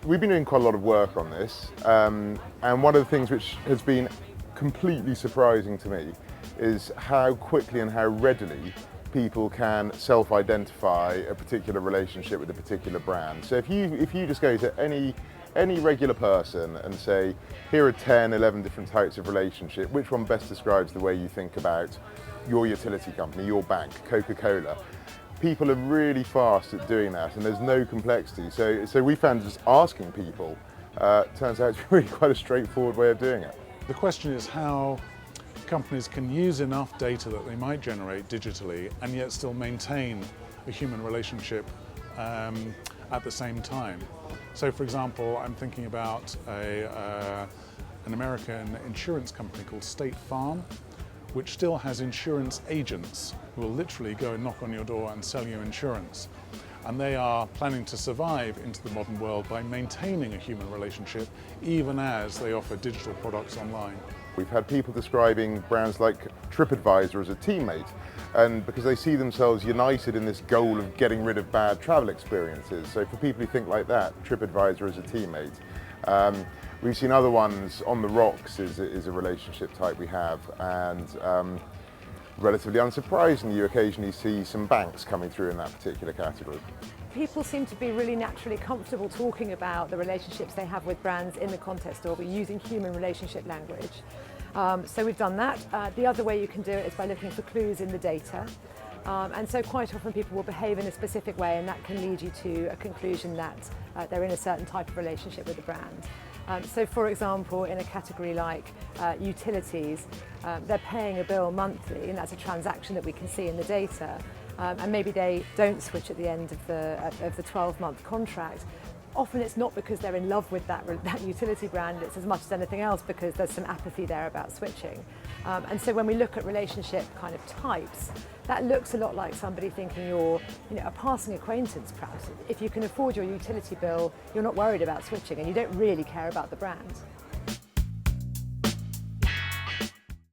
we've been doing quite a lot of work on this, and one of the things which has been completely surprising to me is how quickly and how readily people can self-identify a particular relationship with a particular brand. So if you just go to any regular person and say, here are 10, 11 different types of relationship, which one best describes the way you think about your utility company, your bank, Coca-Cola? People are really fast at doing that, and there's no complexity. So we found just asking people turns out to be really quite a straightforward way of doing it. The question is how companies can use enough data that they might generate digitally and yet still maintain a human relationship at the same time. So for example, I'm thinking about an American insurance company called State Farm, which still has insurance agents who will literally go and knock on your door and sell you insurance. And they are planning to survive into the modern world by maintaining a human relationship even as they offer digital products online. We've had people describing brands like TripAdvisor as a teammate, and because they see themselves united in this goal of getting rid of bad travel experiences. So for people who think like that, TripAdvisor is a teammate. We've seen other ones. On the Rocks is a relationship type we have, and relatively unsurprisingly, you occasionally see some banks coming through in that particular category. People seem to be really naturally comfortable talking about the relationships they have with brands in the context of using human relationship language. So we've done that. The other way you can do it is by looking for clues in the data. And so quite often people will behave in a specific way, and that can lead you to a conclusion that they're in a certain type of relationship with the brand. So for example, in a category like utilities, they're paying a bill monthly, and that's a transaction that we can see in the data. And maybe they don't switch at the end of the 12-month contract. Often it's not because they're in love with that utility brand, it's as much as anything else because there's some apathy there about switching. And so when we look at relationship kind of types, that looks a lot like somebody thinking you're a passing acquaintance perhaps. If you can afford your utility bill, you're not worried about switching and you don't really care about the brand.